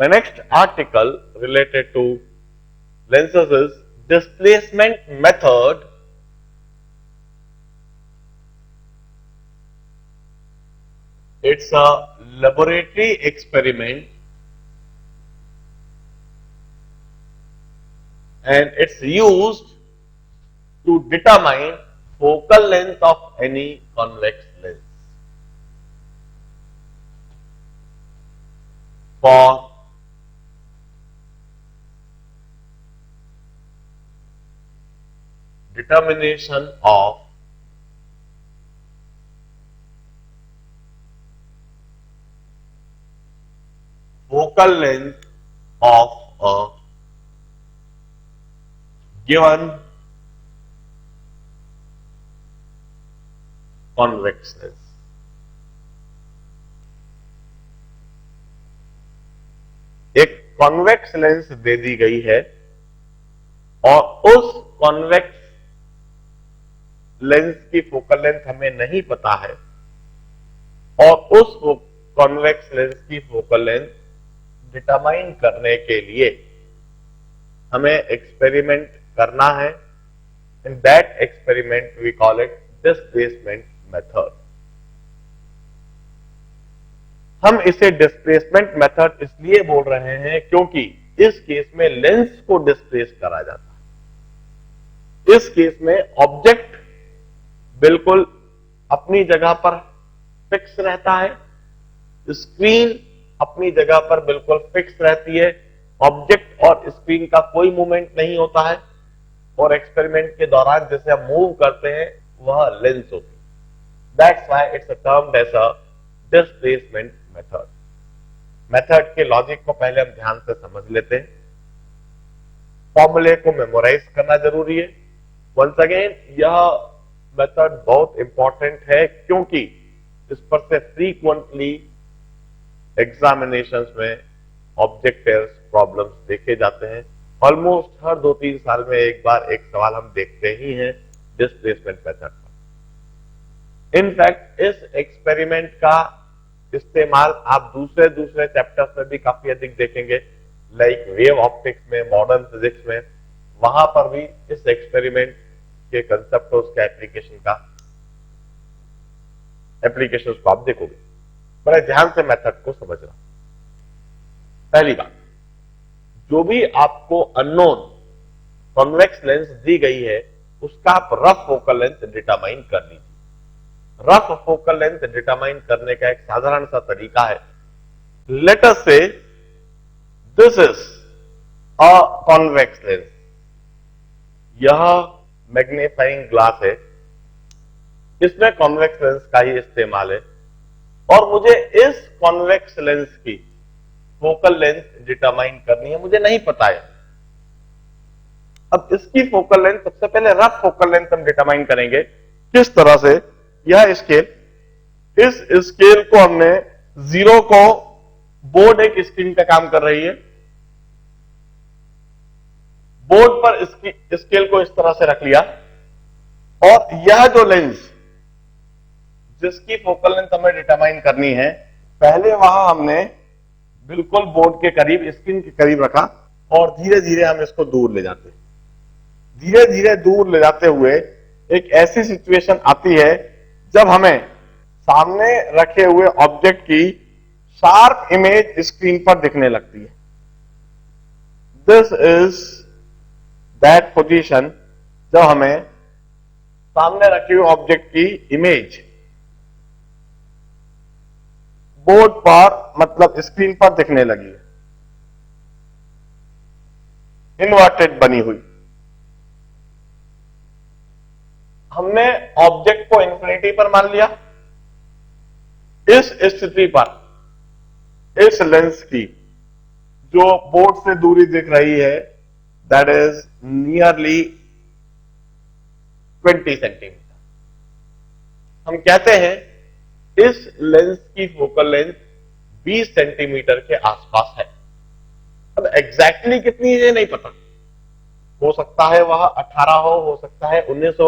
My next article related to lenses is displacement method. It's a laboratory experiment and it's used to determine focal length of any convex lens. For determination of focal length of a given convex lens. एक convex lens दे दी गई है और उस convex lens की focal length हमें नहीं पता है और उस कॉन्वेक्स लेंस की फोकल लेंथ डिटरमाइन करने के लिए हमें एक्सपेरिमेंट करना है. In that experiment we call it displacement method. हम इसे डिस्प्लेसमेंट मेथड इसलिए बोल रहे हैं क्योंकि इस केस में लेंस को डिस्प्लेस करा जाता है. इस केस में ऑब्जेक्ट बिल्कुल अपनी जगह पर फिक्स रहता है, स्क्रीन अपनी जगह पर बिल्कुल फिक्स रहती है, ऑब्जेक्ट और स्क्रीन का कोई मूवमेंट नहीं होता है और एक्सपेरिमेंट के दौरान जैसे हम मूव करते हैं वह लेंस होती है. That's why it's termed as a displacement method. Method के लॉजिक को पहले हम ध्यान से समझ लेते हैं. फॉर्मूले को मेमोराइज करना जरूरी है. वंस अगेन यह मेथड बहुत इंपॉर्टेंट है क्योंकि इस पर से फ्रीक्वेंटली एग्जामिनेशंस में ऑब्जेक्टिव्स प्रॉब्लम्स देखे जाते हैं. ऑलमोस्ट हर 2-3 साल में एक बार एक सवाल हम देखते ही हैं डिस्प्लेसमेंट मेथड पर. इनफैक्ट इस एक्सपेरिमेंट का इस्तेमाल आप दूसरे चैप्टर्स में भी काफी अधिक देखेंगे, लाइक वेव ऑप्टिक्स में, मॉडर्न फिजिक्स में. वहां पर भी इस एक्सपेरिमेंट के कंसेप्ट और उसके एप्लीकेशन को आप देखोगे. बड़े ध्यान से मेथड को समझना. पहली बात, जो भी आपको अननोन कॉन्वेक्स लेंस दी गई है उसका आप रफ फोकल लेंथ डिटरमाइन कर लीजिए. रफ फोकल लेंथ डिटरमाइन करने का एक साधारण सा तरीका है. लेट अस से this is a convex lens. यह मैग्नीफाइंग ग्लास है, इसमें कॉन्वेक्स लेंस का ही इस्तेमाल है और मुझे इस कॉन्वेक्स लेंस की फोकल लेंथ डिटरमाइन करनी है. मुझे नहीं पता है. अब इसकी फोकल लेंथ, सबसे पहले रफ फोकल लेंथ हम डिटरमाइन करेंगे. किस तरह से? यह स्केल, इस स्केल को हमने जीरो को, बोर्ड एक स्क्रीन का काम कर रही है, बोर्ड पर स्केल को इस तरह से रख लिया और यह जो लेंस जिसकी फोकल लेंथ हमें डिटरमाइन करनी है, पहले वहां हमने बिल्कुल बोर्ड के करीब, स्क्रीन के करीब रखा और धीरे धीरे हम इसको दूर ले जाते. धीरे धीरे दूर ले जाते हुए एक ऐसी सिचुएशन आती है जब हमें सामने रखे हुए ऑब्जेक्ट की शार्प इमेज स्क्रीन पर दिखने लगती है. दिस इज दैट पोजीशन जब हमें सामने रखे हुए ऑब्जेक्ट की इमेज बोर्ड पर, मतलब स्क्रीन पर दिखने लगी है, इन्वर्टेड बनी हुई. हमने ऑब्जेक्ट को इंफिनिटी पर मान लिया. इस स्थिति पर इस लेंस की जो बोर्ड से दूरी दिख रही है दैट इज नियरली 20 सेंटीमीटर. हम कहते हैं इस लेंस की फोकल लेंथ 20 सेंटीमीटर के आसपास है. अब एग्जैक्टली कितनी है नहीं पता. हो सकता है वह 18 हो सकता है 19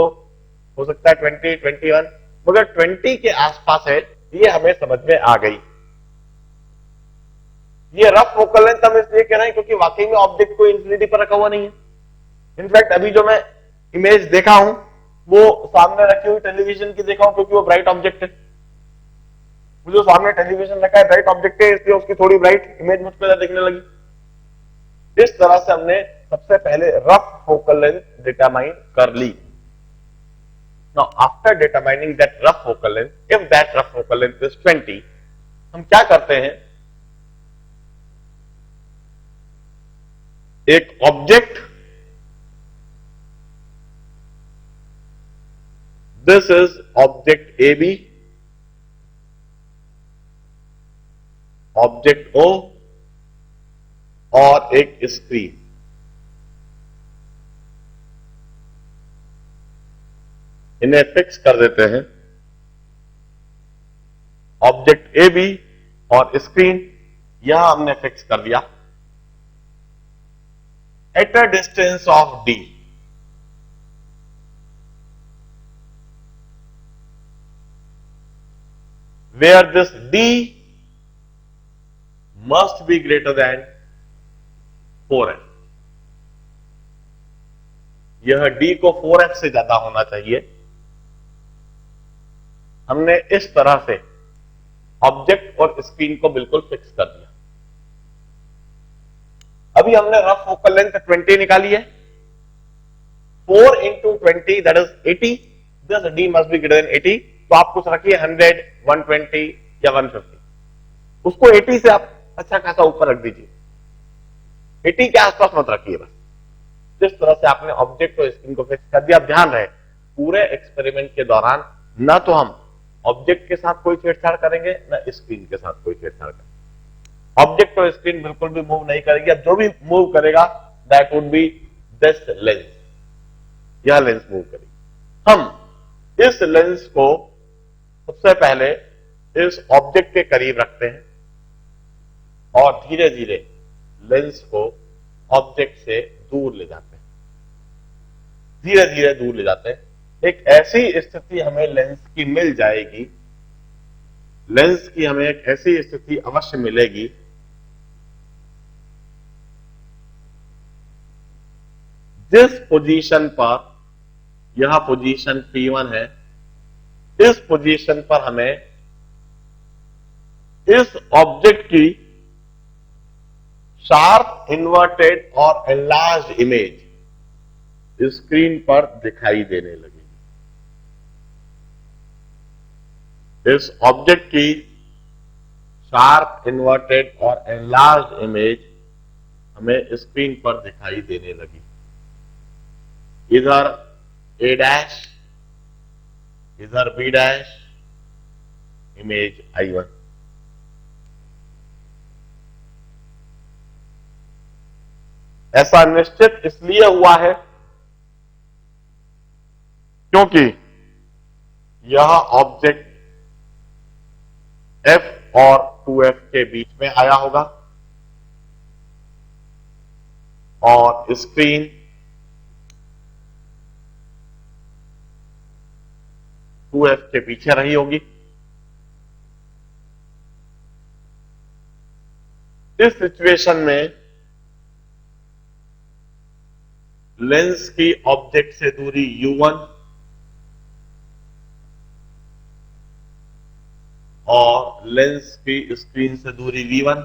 हो सकता है 20, 21, मगर 20 के आसपास है, ये हमें समझ में आ गई. ये रफ फोकल लेंथ हम इसलिए कह रहे हैं क्योंकि वाकई में ऑब्जेक्ट को इंफिनिटी पर रखा हुआ नहीं है। इनफैक्ट अभी जो मैं इमेज देखा हूं वो सामने रखी हुई टेलीविजन की देखा हूं, क्योंकि वो ब्राइट ऑब्जेक्ट है। वो जो सामने टेलीविजन रखा है ब्राइट ऑब्जेक्ट है, इसलिए उसकी थोड़ी ब्राइट इमेज मुझ पर दिखने लगी। इस तरह से हमने सबसे पहले रफ फोकल लेंथ डिटरमाइन कर ली। Now after determining that rough focal length, if that rough focal length is 20, हम क्या करते हैं, एक object, this is object A B, object O और एक स्क्रीन, इन्हें फिक्स कर देते हैं। ऑब्जेक्ट ए बी और स्क्रीन यहां हमने फिक्स कर दिया at a distance of D. Where this D must be greater than 4f। यह डी को 4f से ज्यादा होना चाहिए। हमने इस तरह से ऑब्जेक्ट और स्क्रीन को बिल्कुल फिक्स कर दिया। अभी हमने रफ फोकल लेंथ 20 निकाली है। 4 into 20 that is 80, this d must be greater than 80। तो आप कुछ रखिए 100, 120 या 150, उसको 80 से आप अच्छा खासा ऊपर रख दीजिए, 80 के आसपास मत रखिए बस। जिस तरह से आपने ऑब्जेक्ट और स्क्रीन को फिक्स कर दिया। अब ध्यान रहे पूरे एक्सपेरिमेंट के दौरान ना तो हम ऑब्जेक्ट के साथ कोई छेड़छाड़ करेंगे ना स्क्रीन के साथ कोई छेड़छाड़ करेंगे। ऑब्जेक्ट और स्क्रीन बिल्कुल भी मूव नहीं करेगी। अब जो भी मूव करेगा that would be this lens, यह लेंस मूव करेगी। हम इस लेंस को सबसे पहले इस ऑब्जेक्ट के करीब रखते हैं और धीरे धीरे लेंस को ऑब्जेक्ट से दूर ले जाते हैं, धीरे धीरे दूर ले जाते हैं। एक ऐसी स्थिति हमें लेंस की मिल जाएगी, लेंस की हमें एक ऐसी स्थिति अवश्य मिलेगी जिस पोजीशन पर, यह पोजीशन P1 है, इस पोजीशन पर हमें इस ऑब्जेक्ट की शार्प इन्वर्टेड और एनलार्ज्ड इमेज स्क्रीन पर दिखाई देने लगेगी। इस ऑब्जेक्ट की शार्प इन्वर्टेड और एनलार्ज्ड इमेज हमें स्क्रीन पर दिखाई देने लगी। इधर ए डैश, इधर बी डैश, इमेज I1। ऐसा निश्चित इसलिए हुआ है क्योंकि यह ऑब्जेक्ट F और 2F के बीच में आया होगा और स्क्रीन टू एफ के पीछे रही होगी। इस सिचुएशन में लेंस की ऑब्जेक्ट से दूरी U1 और लेंस की स्क्रीन से दूरी V1।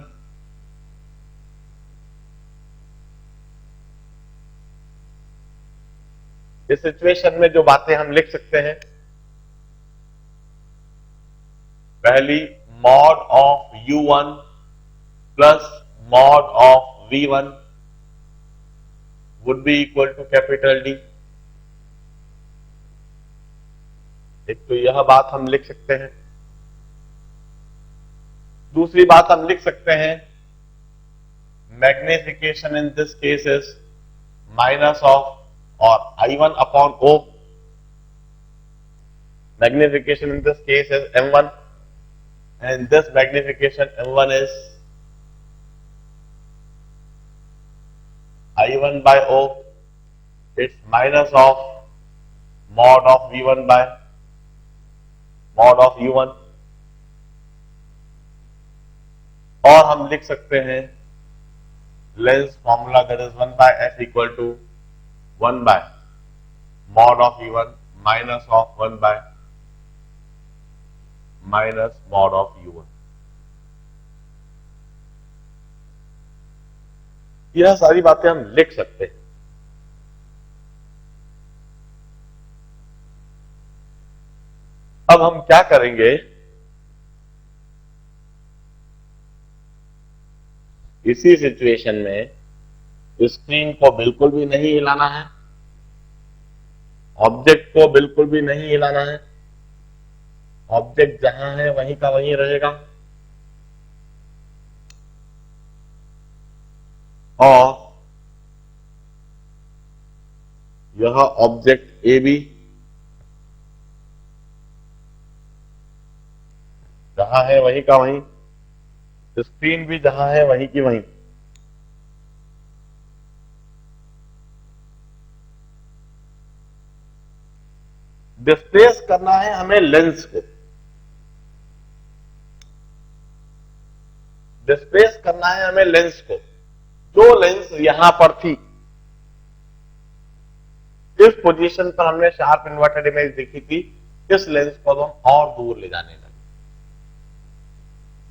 इस सिचुएशन में जो बातें हम लिख सकते हैं, पहली mod of U1 plus mod of V1 would be equal to capital D। एक तो यह बात हम लिख सकते हैं। दूसरी बात हम लिख सकते हैं magnification in this case is minus of और I1 upon O। Magnification in this case is M1 and this magnification M1 is I1 by O. It's minus of mod of V1 by mod of U1। और हम लिख सकते हैं lens formula that is 1/f equal to 1 by mod of u1 minus of 1 by minus mod of u1। यह सारी बातें हम लिख सकते हैं। अब हम क्या करेंगे, इसी सिचुएशन में स्क्रीन को बिल्कुल भी नहीं हिलाना है, ऑब्जेक्ट को बिल्कुल भी नहीं हिलाना है, ऑब्जेक्ट जहां है वहीं का वहीं रहेगा और यह ऑब्जेक्ट ए बी जहां है वहीं का वहीं, स्क्रीन भी जहां है वहीं की वहीं। डिस्प्लेस करना है हमें लेंस को, डिस्प्लेस करना है हमें लेंस को। जो लेंस यहां पर थी, इस पोजीशन पर हमने शार्प इन्वर्टेड इमेज देखी थी, इस लेंस को हम और दूर ले जाने लगे।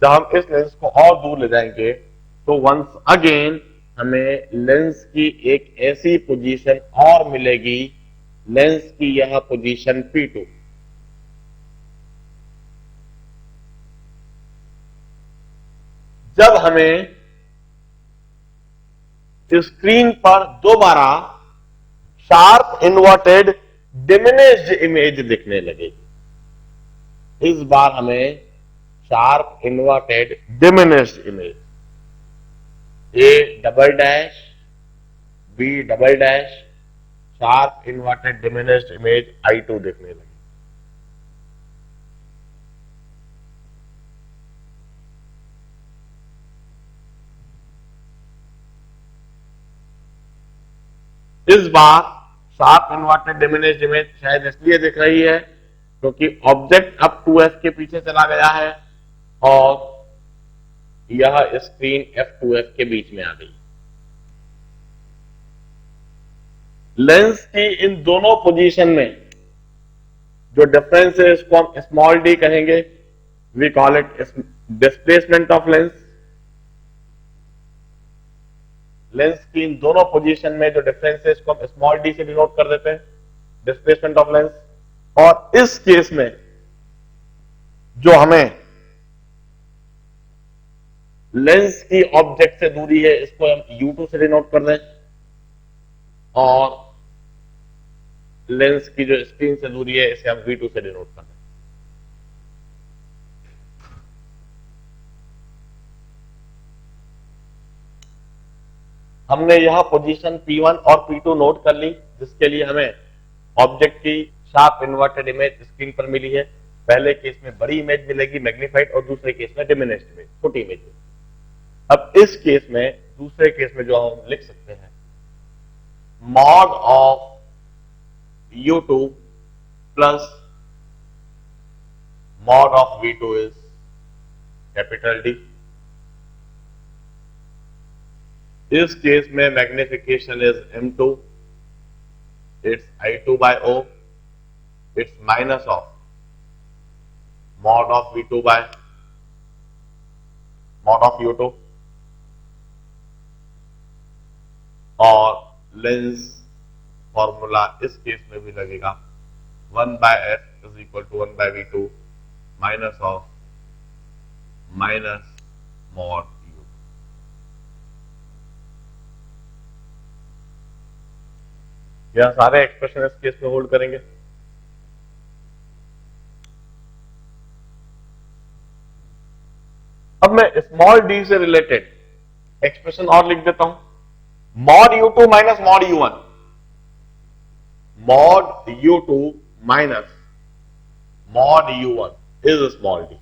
जब हम इस लेंस को और दूर ले जाएंगे तो वंस अगेन हमें लेंस की एक ऐसी पोजीशन और मिलेगी, लेंस की यह पोजीशन P2। जब हमें स्क्रीन पर दोबारा शार्प इन्वर्टेड डिमिनिश्ड इमेज दिखने लगेगी, इस बार हमें sharp inverted diminished image A double dash B double dash sharp inverted diminished image I2 दिखने लगी। इस बार शार्प इन्वर्टेड डिमिनिश्ड इमेज शायद इसलिए दिख रही है क्योंकि ऑब्जेक्ट अब 2f के पीछे चला गया है और यह स्क्रीन f2f के बीच में आ गई। लेंस की इन दोनों पोजीशन में जो डिफरेंस है इसको हम स्मॉल डी कहेंगे, we call it displacement of lens. Lens की इन दोनों पोजीशन में जो डिफरेंस है इसको हम स्मॉल डी से डिनोट कर देते हैं, डिस्प्लेसमेंट ऑफ लेंस। और इस केस में जो हमें लेंस की ऑब्जेक्ट से दूरी है इसको हम U2 से डिनोट कर दें और लेंस की जो स्क्रीन से दूरी है इसे हम V2 से डिनोट कर दें। हमने यह पोजीशन P1 और P2 नोट कर ली, जिसके लिए हमें ऑब्जेक्ट की शार्प इन्वर्टेड इमेज स्क्रीन पर मिली है। पहले केस में बड़ी इमेज मिलेगी मैग्नीफाइड और दूसरे केस में डिमिनिश्ड इमेज, छोटी इमेज। अब इस केस में, दूसरे केस में जो हम लिख सकते हैं mod of U2 plus mod of V2 is capital D। इस केस में magnification is M2, it's I2 by O, it's minus of mod of V2 by mod of U2 और लेंस फॉर्मूला इस केस में भी लगेगा 1/f is equal to 1/V2 minus of minus mod U2। यह सारे expression इस case में hold करेंगे। अब मैं स्मॉल d से रिलेटेड एक्सप्रेशन और लिख देता हूं, mod U2 minus mod U1, mod U2 minus mod U1 is small d।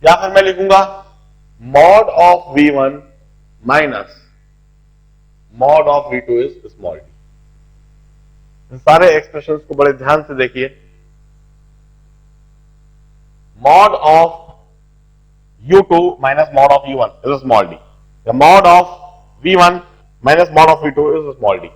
या फिर मैं लिखूंगा mod of V1 minus mod of V2 is small d। सारे एक्सप्रेशंस को बड़े ध्यान से देखिए। Mod of u2 minus mod of u1 is a small d. The mod of v1 minus mod of v2 is a small d.